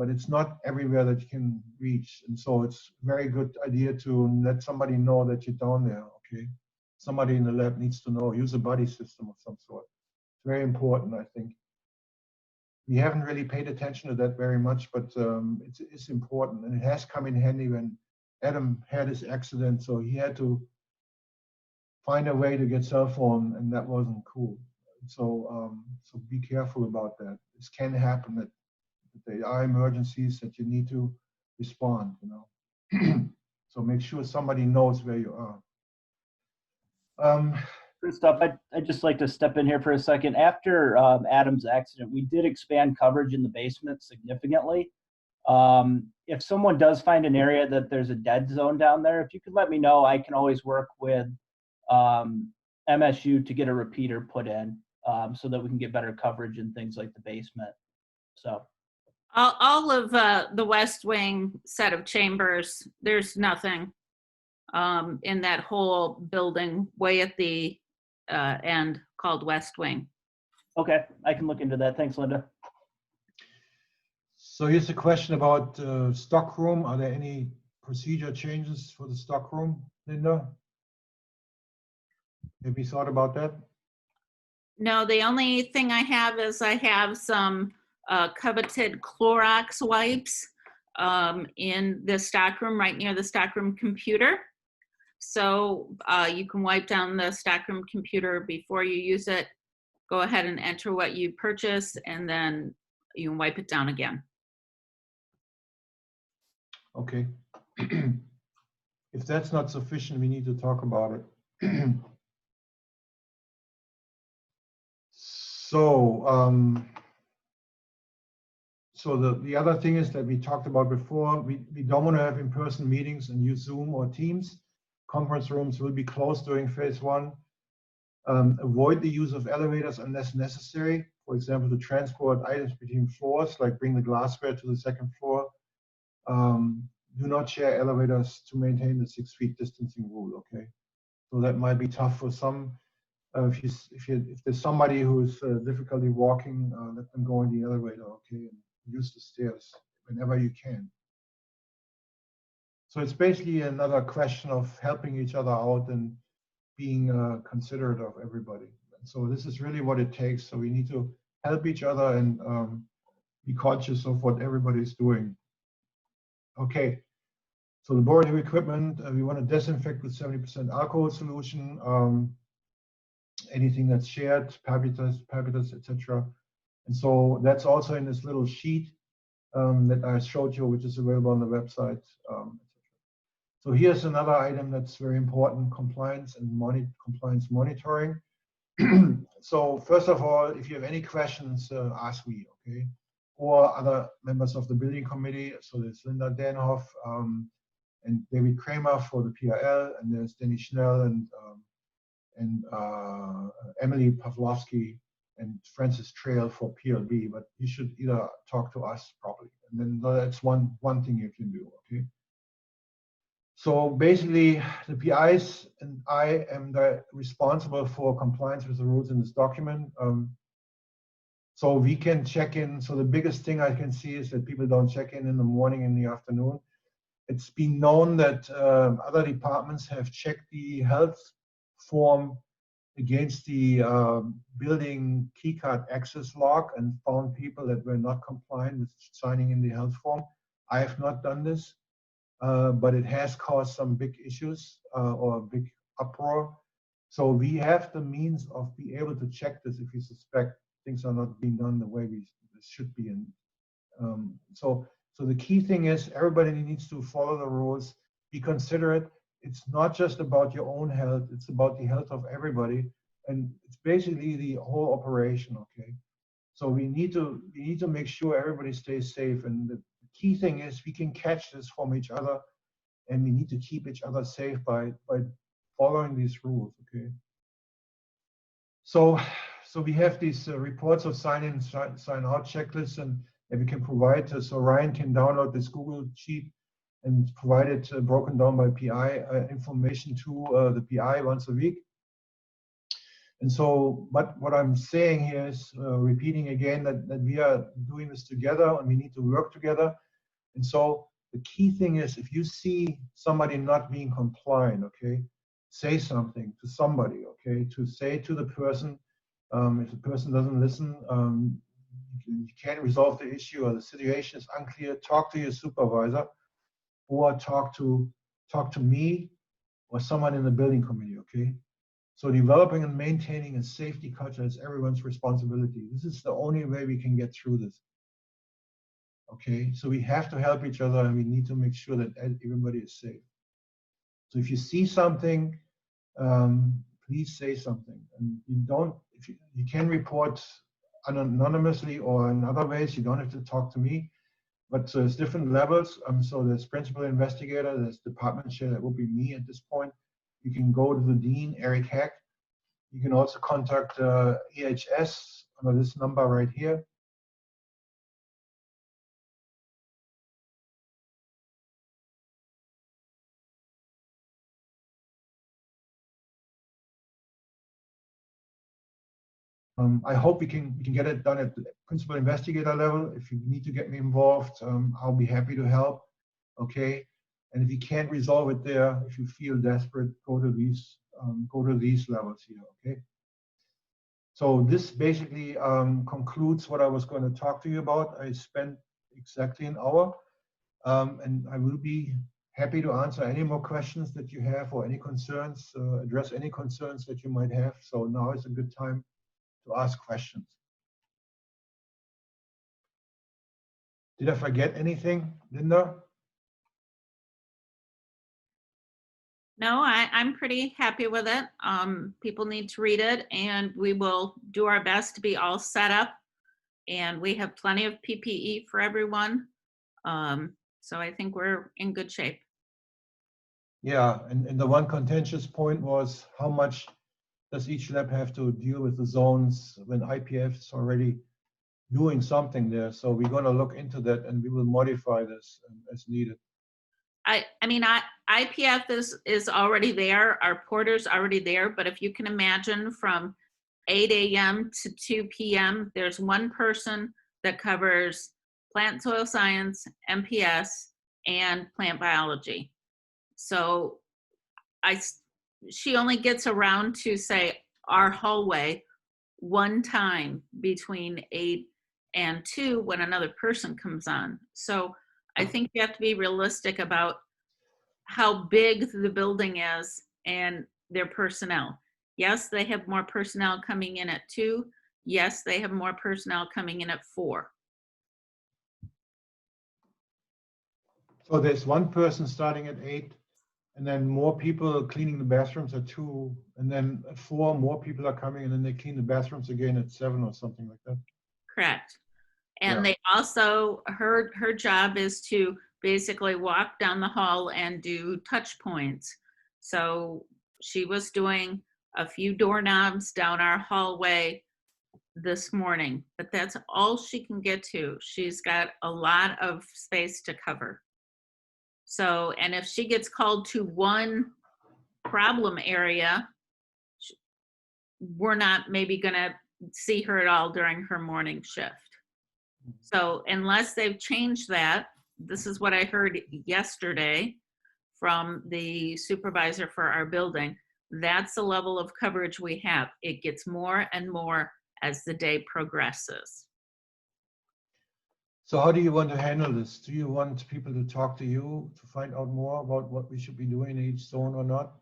it's not everywhere that you can reach. And so it's a very good idea to let somebody know that you're down there, okay? Somebody in the lab needs to know. Use a buddy system of some sort. It's very important, I think. We haven't really paid attention to that very much, but it's important, and it has come in handy when Adam had his accident, so he had to find a way to get cell phone, and that wasn't cool. So be careful about that. This can happen, that there are emergencies that you need to respond, you know. So make sure somebody knows where you are. Christoph, I'd just like to step in here for a second. After Adam's accident, we did expand coverage in the basement significantly. If someone does find an area that there's a dead zone down there, if you could let me know, I can always work with MSU to get a repeater put in so that we can get better coverage in things like the basement. So all of the West Wing set of chambers, there's nothing in that whole building way at the end called West Wing. okay, I can look into that. Thanks, Linda. So here's a question about stockroom. Are there any procedure changes for the stockroom, Linda? Have you thought about that? No, the only thing I have is I have some coveted Clorox wipes in the stockroom, right near the stockroom computer. So you can wipe down the stockroom computer before you use it. Go ahead and enter what you purchased, and then you can wipe it down again. Okay. If that's not sufficient, we need to talk about it. So, the other thing is that we talked about before, we don't want to have in-person meetings and use Zoom or Teams. Conference rooms will be closed during phase one. Avoid the use of elevators unless necessary. For example, to transport items between floors, like bring the glassware to the second floor. Do not share elevators to maintain the 6 feet distancing rule, okay? So that might be tough for some. If there's somebody who's difficulty walking, let them go in the elevator, okay? And use the stairs whenever you can. So it's basically another question of helping each other out and being considerate of everybody. And so this is really what it takes. So we need to help each other and be conscious of what everybody is doing. Okay, so the boarding equipment, we want to disinfect with 70% alcohol solution. Anything that's shared, papitas, etc. And so that's also in this little sheet that I showed you, which is available on the website. So here's another item that's very important: compliance and compliance monitoring. So first of all, if you have any questions, ask me, okay? Or other members of the building committee. So there's Linda Denhoff and David Kramer for the PRL, and there's Denny Schnell and Emily Pavlovsky and Francis Trail for PLB. But you should either talk to us properly, and then that's one thing you can do, okay? So basically, the PIs and I am responsible for compliance with the rules in this document. So we can check in. So the biggest thing I can see is that people don't check in the morning and the afternoon. It's been known that other departments have checked the health form against the building keycard access log and found people that were not compliant with signing in the health form. I have not done this. But it has caused some big issues or a big uproar. So we have the means of being able to check this if we suspect things are not being done the way we should be. And so the key thing is everybody needs to follow the rules, be considerate. It's not just about your own health, it's about the health of everybody. And it's basically the whole operation, okay? So we need to make sure everybody stays safe. And the key thing is we can catch this from each other, and we need to keep each other safe by following these rules, okay? So we have these reports of sign-in, sign-out checklists, and we can provide, so Ryan can download this Google Sheet and provide it broken down by PI information to the PI once a week. And so, but what I'm saying here is repeating again that we are doing this together and we need to work together. And so the key thing is if you see somebody not being compliant, okay, say something to somebody, okay, to say to the person, if the person doesn't listen, you can't resolve the issue or the situation is unclear, talk to your supervisor or talk to me or someone in the building committee, okay? So developing and maintaining a safety culture is everyone's responsibility. This is the only way we can get through this. Okay, so we have to help each other and we need to make sure that everybody is safe. So if you see something, please say something. And you can report anonymously or in other ways. You don't have to talk to me, but there's different levels. So there's principal investigator, there's department chair, that will be me at this point. You can go to the dean, Eric Heck. You can also contact EHS under this number right here. I hope we can get it done at the principal investigator level. If you need to get me involved, I'll be happy to help. Okay, and if you can't resolve it there, if you feel desperate, go to these levels here. Okay. So this basically concludes what I was going to talk to you about. I spent exactly an hour, and I will be happy to answer any more questions that you have or any concerns, address any concerns that you might have. So now is a good time to ask questions. Did I forget anything, Linda? No, I'm pretty happy with it. People need to read it, and we will do our best to be all set up. And we have plenty of PPE for everyone. So I think we're in good shape. Yeah, and the one contentious point was how much does each lab have to deal with the zones when IPF is already doing something there. So we're going to look into that, and we will modify this as needed. I mean, IPF is already there. Our porter's already there. But if you can imagine, from 8 a.m. to 2 p.m., there's one person that covers plant soil science, MPS, and plant biology. So she only gets around to, say, our hallway one time between 8 and 2 when another person comes on. So I think you have to be realistic about how big the building is and their personnel. Yes, they have more personnel coming in at 2. Yes, they have more personnel coming in at 4. So there's one person starting at 8, and then more people cleaning the bathrooms at 2, and then at 4 more people are coming, and then they clean the bathrooms again at 7 or something like that. Correct. And Yeah. they also, her job is to basically walk down the hall and do touch points. So she was doing a few doorknobs down our hallway this morning, but that's all she can get to. She's got a lot of space to cover. So, and if she gets called to one problem area, we're not maybe gonna see her at all during her morning shift. So unless they've changed that, this is what I heard yesterday from the supervisor for our building. That's the level of coverage we have. It gets more and more as the day progresses. So how do you want to handle this? Do you want people to talk to you to find out more about what we should be doing in each zone or not?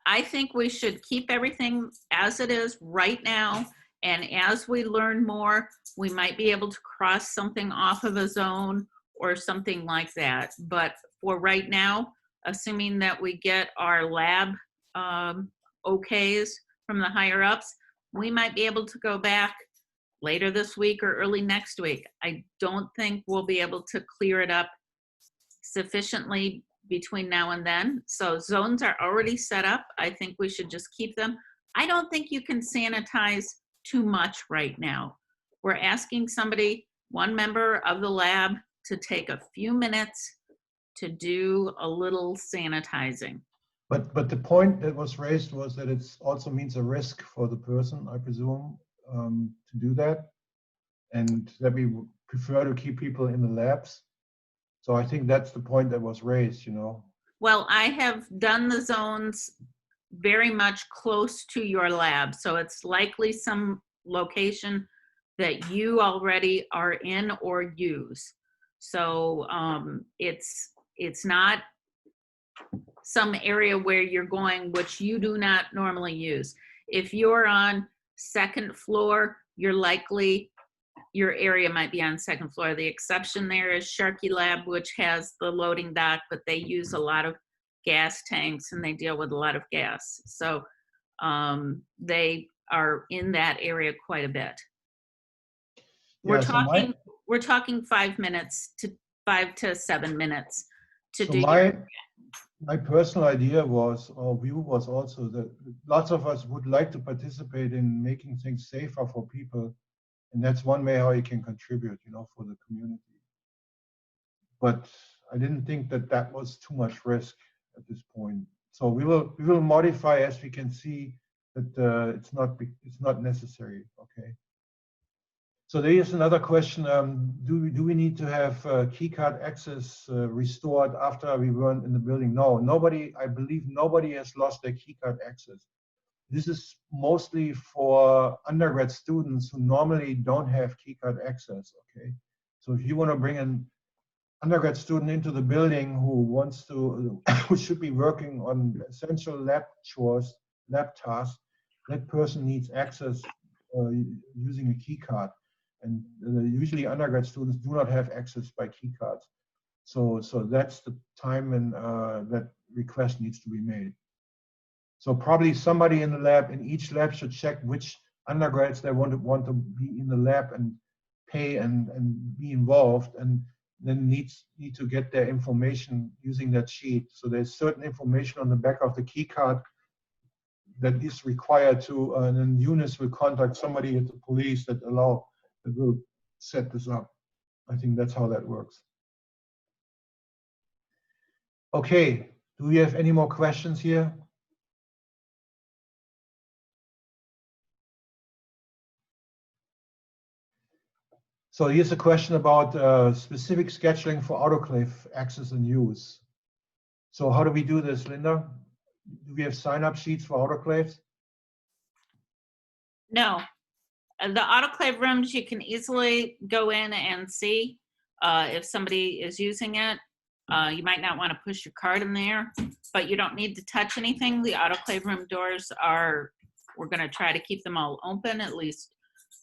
I think we should keep everything as it is right now. And as we learn more, we might be able to cross something off of a zone or something like that. But for right now, assuming that we get our lab okays from the higher ups, we might be able to go back later this week or early next week. I don't think we'll be able to clear it up sufficiently between now and then. So zones are already set up. I think we should just keep them. I don't think you can sanitize too much right now. We're asking somebody, one member of the lab, to take a few minutes to do a little sanitizing. But the point that was raised was that it also means a risk for the person, I presume, to do that, and that we would prefer to keep people in the labs. So I think that's the point that was raised, you know. Well, I have done the zones very much close to your lab, so it's likely some location that you already are in or use. So it's not some area where you're going which you do not normally use. If you're on second floor, you're likely, your area might be on second floor. The exception there is Sharkey Lab, which has the loading dock, but they use a lot of gas tanks and they deal with a lot of gas. So they are in that area quite a bit. We're Yeah, we're talking 5 minutes to 5 to 7 minutes to so do my personal idea was, or view was also that lots of us would like to participate in making things safer for people. And that's one way how you can contribute, you know, for the community. But I didn't think that that was too much risk at this point. So we will modify as we can see that it's not necessary. Okay. So there is another question. Do we need to have keycard access restored after we weren't in the building? No, I believe nobody has lost their keycard access. This is mostly for undergrad students who normally don't have keycard access, okay? So if you want to bring an undergrad student into the building who should be working on essential lab chores, lab tasks, that person needs access using a keycard. And usually undergrad students do not have access by keycards. So that's the time when that request needs to be made. So probably somebody in the lab, in each lab, should check which undergrads they want to be in the lab and pay and be involved, and then need to get their information using that sheet. So there's certain information on the back of the key card that is required to, and then Eunice will contact somebody at the police that will set this up. I think that's how that works. Okay, do we have any more questions here? So here's a question about specific scheduling for autoclave access and use. So how do we do this, Linda? Do we have sign-up sheets for autoclaves? No. The autoclave rooms, you can easily go in and see if somebody is using it. You might not want to push your card in there, but you don't need to touch anything. The autoclave room doors we're going to try to keep them all open, at least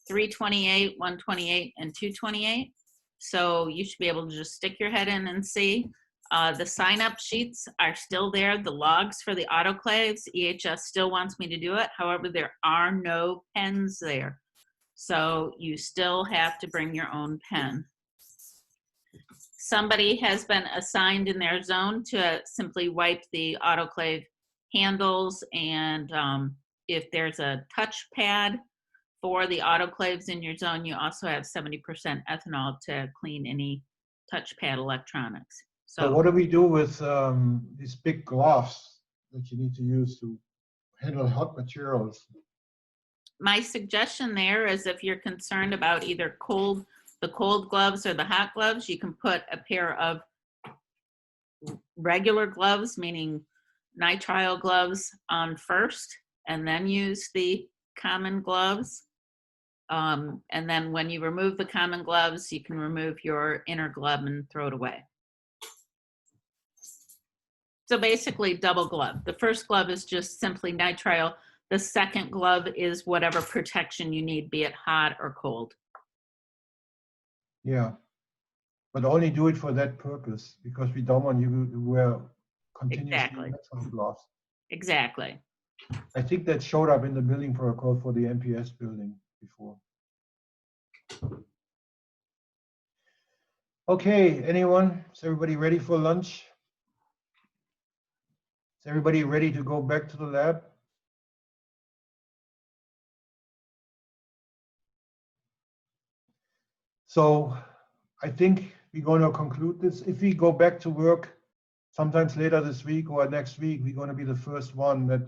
328, 128, and 228. So you should be able to just stick your head in and see. The sign-up sheets are still there. The logs for the autoclaves, EHS still wants me to do it. However, there are no pens there. So you still have to bring your own pen. Somebody has been assigned in their zone to simply wipe the autoclave handles, and if there's a touch pad for the autoclaves in your zone, you also have 70% ethanol to clean any touchpad electronics. So what do we do with these big gloves that you need to use to handle hot materials? My suggestion there is, if you're concerned about either the cold gloves or the hot gloves, you can put a pair of regular gloves, meaning nitrile gloves, on first, and then use the common gloves. And then when you remove the common gloves, you can remove your inner glove and throw it away. So basically double glove. The first glove is just simply nitrile. The second glove is whatever protection you need, be it hot or cold. Yeah, but only do it for that purpose, because we don't want you to wear continuously metal gloves. Exactly. I think that showed up in the building protocol for the MPS building before. Okay, anyone? Is everybody ready for lunch? Is everybody ready to go back to the lab? So I think we're going to conclude this. If we go back to work sometimes later this week or next week, we're going to be the first one that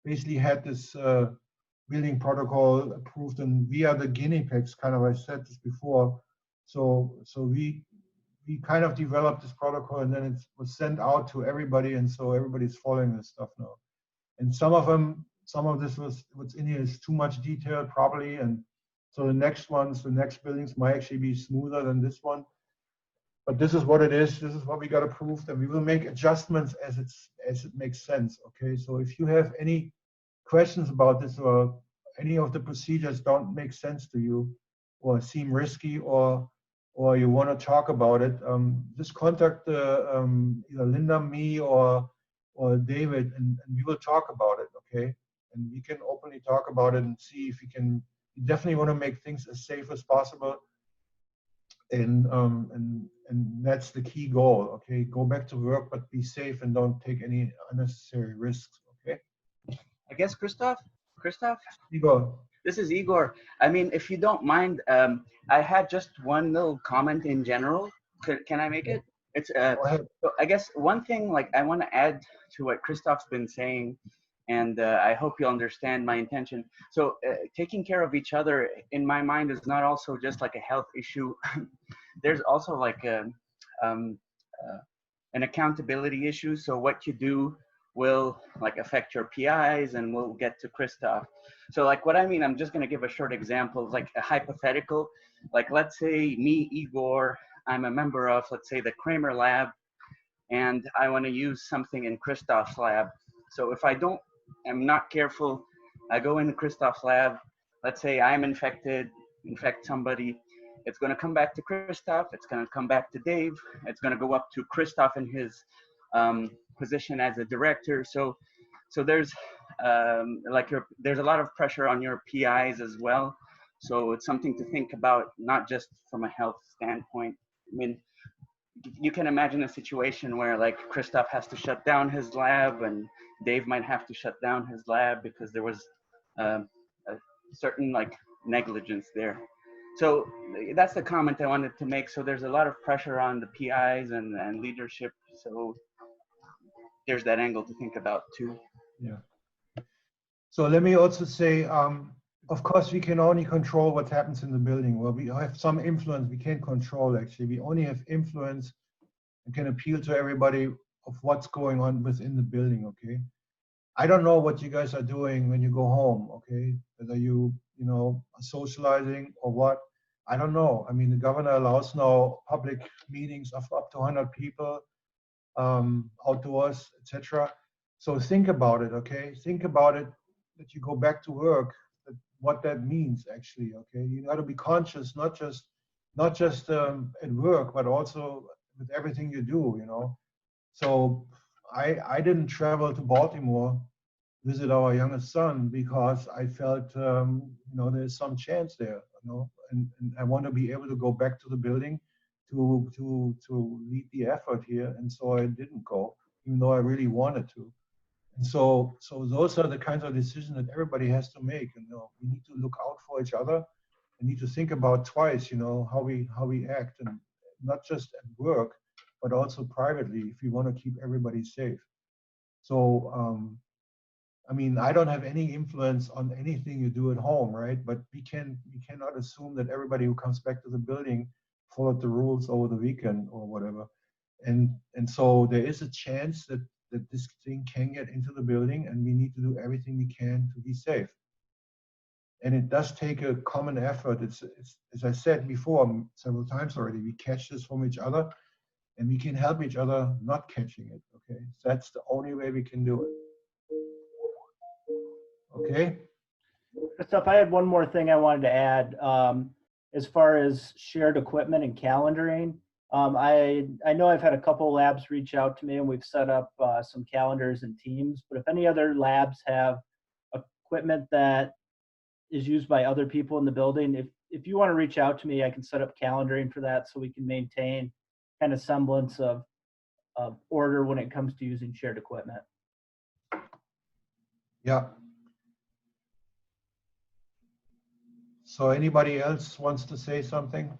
basically had this building protocol approved, and we are the guinea pigs, kind of. I said this before. So we kind of developed this protocol, and then it was sent out to everybody, and so everybody's following this stuff now. And some of this what's in here is too much detail probably, and so the next buildings might actually be smoother than this one. But this is what it is. This is what we got approved, and we will make adjustments as it makes sense. Okay. So if you have any questions about this, or any of the procedures don't make sense to you, or seem risky, or you want to talk about it, just contact either Linda, me, or David, and we will talk about it. Okay. And we can openly talk about it and see if we can. You definitely want to make things as safe as possible, and that's the key goal. Okay, go back to work, but be safe and don't take any unnecessary risks. Okay. I guess Christoph, Igor. this is Igor. I mean, if you don't mind, I had just one little comment in general. Can I make it? It's so I guess one thing, like, I want to add to what Christoph's been saying And I hope you understand my intention. So taking care of each other, in my mind, is not also just like a health issue. There's also like um, an accountability issue. So what you do will like affect your PIs, and we'll get to Christoph. So like what I mean, I'm just gonna give a short example, like a hypothetical. Like let's say me, Igor, I'm a member of, let's say, the Kramer lab, and I wanna use something in Christoph's lab. So if I'm not careful, I go into Christoph's lab, let's say I'm infected, infect somebody, it's going to come back to Christoph, it's going to come back to Dave, it's going to go up to Christoph in his position as a director. So there's there's a lot of pressure on your PIs as well. So it's something to think about, not just from a health standpoint. I mean, you can imagine a situation where like Christoph has to shut down his lab, and Dave might have to shut down his lab because there was a certain like negligence there. So that's the comment I wanted to make. So there's a lot of pressure on the PIs and leadership. So there's that angle to think about too. Yeah. So let me also say, of course, we can only control what happens in the building. Well, we have some influence. We can't control, actually. We only have influence and can appeal to everybody of what's going on within the building, okay? I don't know what you guys are doing when you go home, okay? Whether you know, are socializing or what, I don't know. I mean, the governor allows now public meetings of up to 100 people, outdoors, etc. So think about it, okay? Think about it, that you go back to work, what that means actually, okay? You got to be conscious, not just at work, but also with everything you do, you know? So I didn't travel to Baltimore, visit our youngest son, because I felt, you know, there's some chance there, you know, and I want to be able to go back to the building to lead the effort here. And so I didn't go, even though I really wanted to. And so those are the kinds of decisions that everybody has to make. You know, we need to look out for each other. We need to think about twice, you know, how we act, and not just at work, but also privately, if we want to keep everybody safe. So, I mean, I don't have any influence on anything you do at home, right? But we cannot assume that everybody who comes back to the building followed the rules over the weekend or whatever. And so there is a chance that this thing can get into the building, and we need to do everything we can to be safe. And it does take a common effort. It's as I said before several times already, we catch this from each other, and we can help each other not catching it, okay? So that's the only way we can do it. Okay? Christoph, I had one more thing I wanted to add. As far as shared equipment and calendaring, I know I've had a couple labs reach out to me, and we've set up some calendars and teams. But if any other labs have equipment that is used by other people in the building, if you want to reach out to me, I can set up calendaring for that, so we can maintain kind of semblance of order when it comes to using shared equipment. Yeah. So anybody else wants to say something?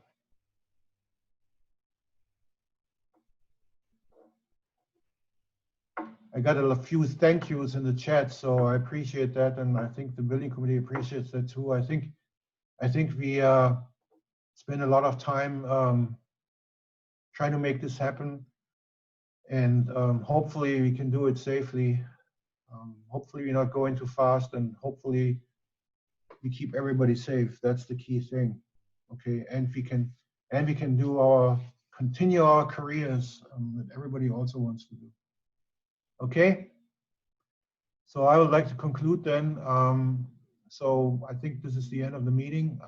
I got a few thank yous in the chat, so I appreciate that, and I think the building committee appreciates that too. I think we spend a lot of time trying to make this happen, and hopefully we can do it safely. Hopefully we're not going too fast, and hopefully we keep everybody safe. That's the key thing, okay? And we can continue our careers that everybody also wants to do. Okay, so I would like to conclude then. So I think this is the end of the meeting.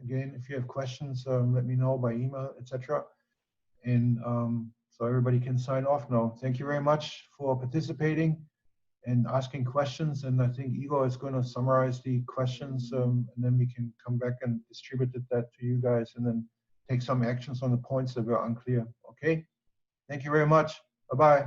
Again, if you have questions, let me know by email, etc. And so everybody can sign off now. Thank you very much for participating and asking questions. And I think Igor is going to summarize the questions, and then we can come back and distribute that to you guys, and then take some actions on the points that were unclear. Okay, thank you very much. Bye-bye.